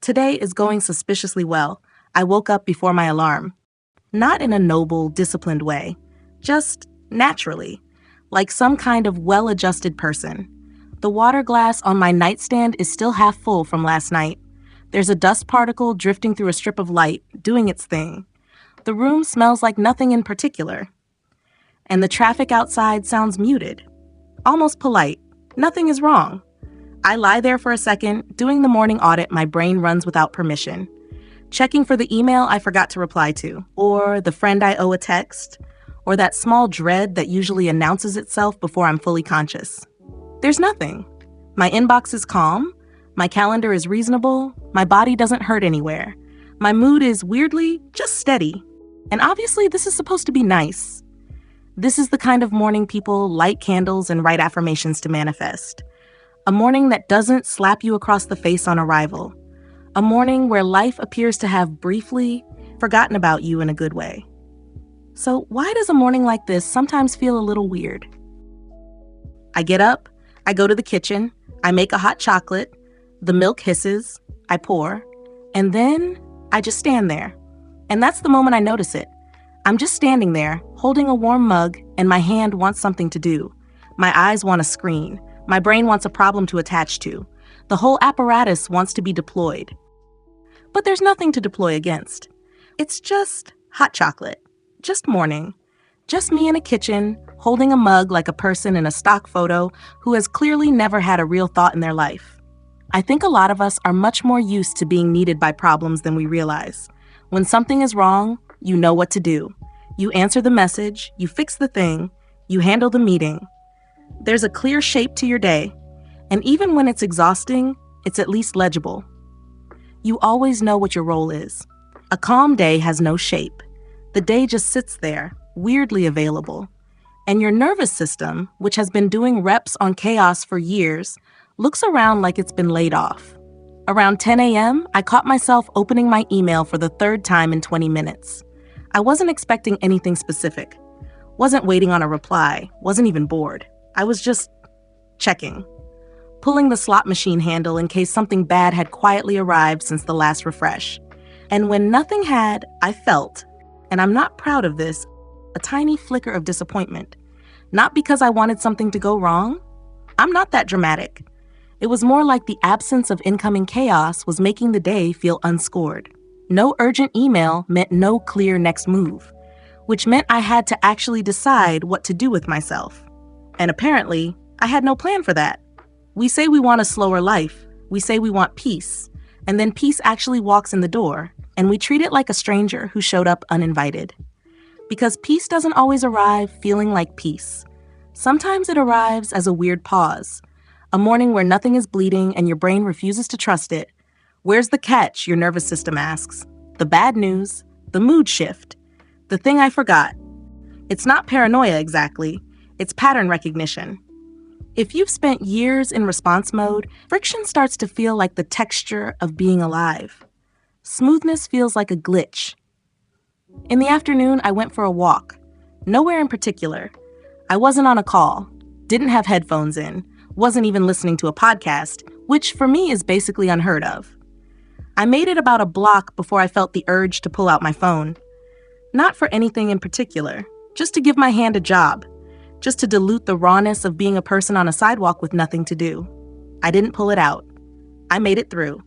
Today is going suspiciously well. I woke up before my alarm. Not in a noble, disciplined way, just naturally, like some kind of well-adjusted person. The water glass on my nightstand is still half full from last night. There's a dust particle drifting through a strip of light, doing its thing. The room smells like nothing in particular. And the traffic outside sounds muted, almost polite. Nothing is wrong. I lie there for a second, doing the morning audit my brain runs without permission. Checking for the email I forgot to reply to, or the friend I owe a text, or that small dread that usually announces itself before I'm fully conscious. There's nothing. My inbox is calm, my calendar is reasonable, my body doesn't hurt anywhere. My mood is weirdly just steady. And obviously this is supposed to be nice. This is the kind of morning people light candles and write affirmations to manifest. A morning that doesn't slap you across the face on arrival. A morning where life appears to have briefly forgotten about you in a good way. So why does a morning like this sometimes feel a little weird? I get up, I go to the kitchen, I make a hot chocolate, the milk hisses, I pour, and then I just stand there. And that's the moment I notice it. I'm just standing there, holding a warm mug, and my hand wants something to do. My eyes want a screen. My brain wants a problem to attach to. The whole apparatus wants to be deployed. But there's nothing to deploy against. It's just hot chocolate. Just morning. Just me in a kitchen, holding a mug like a person in a stock photo who has clearly never had a real thought in their life. I think a lot of us are much more used to being needed by problems than we realize. When something is wrong, you know what to do. You answer the message, you fix the thing, you handle the meeting. There's a clear shape to your day, and even when it's exhausting, it's at least legible. You always know what your role is. A calm day has no shape. The day just sits there, weirdly available. And your nervous system, which has been doing reps on chaos for years, looks around like it's been laid off. Around 10 a.m., I caught myself opening my email for the third time in 20 minutes. I wasn't expecting anything specific. Wasn't waiting on a reply. Wasn't even bored. I was just checking. Pulling the slot machine handle in case something bad had quietly arrived since the last refresh. And when nothing had, I felt, and I'm not proud of this, a tiny flicker of disappointment. Not because I wanted something to go wrong. I'm not that dramatic. It was more like the absence of incoming chaos was making the day feel unscored. No urgent email meant no clear next move, which meant I had to actually decide what to do with myself. And apparently, I had no plan for that. We say we want a slower life. We say we want peace. And then peace actually walks in the door, and we treat it like a stranger who showed up uninvited. Because peace doesn't always arrive feeling like peace. Sometimes it arrives as a weird pause. A morning where nothing is bleeding and your brain refuses to trust it. Where's the catch, your nervous system asks. The bad news, the mood shift, the thing I forgot. It's not paranoia exactly, it's pattern recognition. If you've spent years in response mode, friction starts to feel like the texture of being alive. Smoothness feels like a glitch. In the afternoon, I went for a walk. Nowhere in particular. I wasn't on a call, didn't have headphones in, wasn't even listening to a podcast, which for me is basically unheard of. I made it about a block before I felt the urge to pull out my phone. Not for anything in particular, just to give my hand a job, just to dilute the rawness of being a person on a sidewalk with nothing to do. I didn't pull it out. I made it through.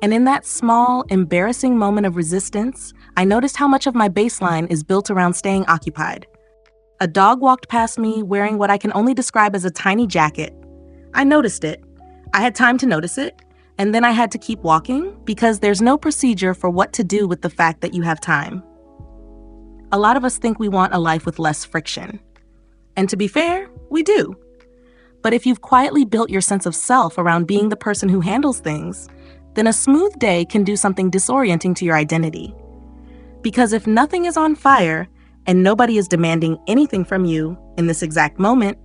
And in that small, embarrassing moment of resistance, I noticed how much of my baseline is built around staying occupied. A dog walked past me wearing what I can only describe as a tiny jacket. I noticed it. I had time to notice it. And then I had to keep walking because there's no procedure for what to do with the fact that you have time. A lot of us think we want a life with less friction. And to be fair, we do. But if you've quietly built your sense of self around being the person who handles things, then a smooth day can do something disorienting to your identity. Because if nothing is on fire and nobody is demanding anything from you in this exact moment,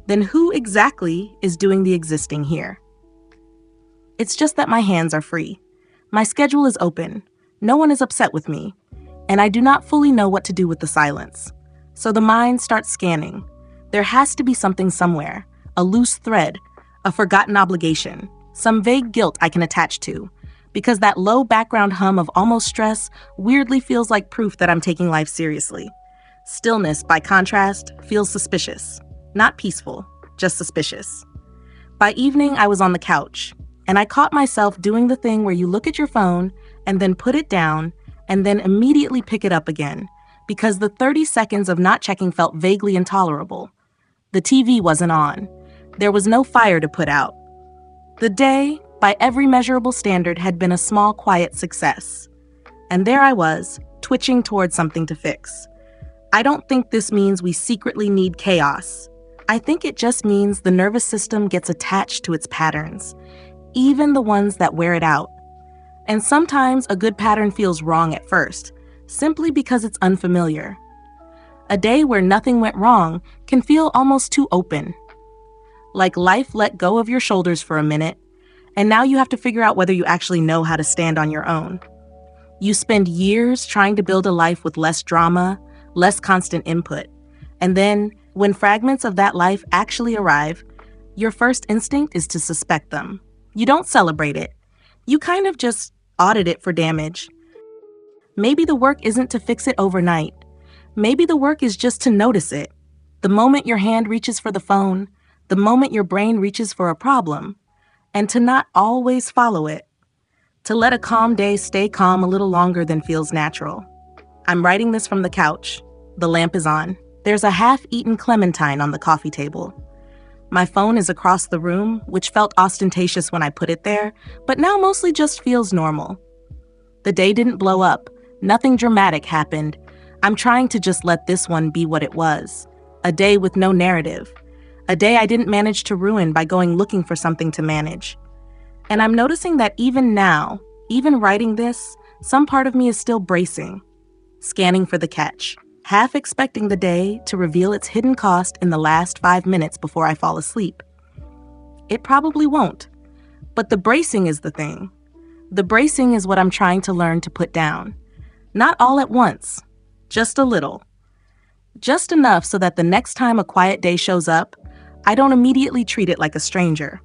then who exactly is doing the existing here? It's just that my hands are free. My schedule is open. No one is upset with me. And I do not fully know what to do with the silence. So the mind starts scanning. There has to be something somewhere, a loose thread, a forgotten obligation, some vague guilt I can attach to. because that low background hum of almost stress weirdly feels like proof that I'm taking life seriously. Stillness, by contrast, feels suspicious. Not peaceful, just suspicious. By evening, I was on the couch, and I caught myself doing the thing where you look at your phone and then put it down and then immediately pick it up again, because the 30 seconds of not checking felt vaguely intolerable. The TV wasn't on. There was no fire to put out. The day, by every measurable standard, had been a small, quiet success. And there I was, twitching towards something to fix. I don't think this means we secretly need chaos. I think it just means the nervous system gets attached to its patterns, even the ones that wear it out. And sometimes a good pattern feels wrong at first, simply because it's unfamiliar. A day where nothing went wrong can feel almost too open. Like life let go of your shoulders for a minute, and now you have to figure out whether you actually know how to stand on your own. You spend years trying to build a life with less drama, less constant input, and then, when fragments of that life actually arrive, your first instinct is to suspect them. You don't celebrate it. You kind of just audit it for damage. Maybe the work isn't to fix it overnight. Maybe the work is just to notice it. The moment your hand reaches for the phone, the moment your brain reaches for a problem, and to not always follow it. To let a calm day stay calm a little longer than feels natural. I'm writing this from the couch. The lamp is on. There's a half-eaten clementine on the coffee table. My phone is across the room, which felt ostentatious when I put it there, but now mostly just feels normal. The day didn't blow up. Nothing dramatic happened. I'm trying to just let this one be what it was. A day with no narrative. A day I didn't manage to ruin by going looking for something to manage. And I'm noticing that even now, even writing this, some part of me is still bracing, scanning for the catch, half expecting the day to reveal its hidden cost in the last 5 minutes before I fall asleep. It probably won't, but the bracing is the thing. The bracing is what I'm trying to learn to put down. Not all at once, just a little. Just enough so that the next time a quiet day shows up, I don't immediately treat it like a stranger.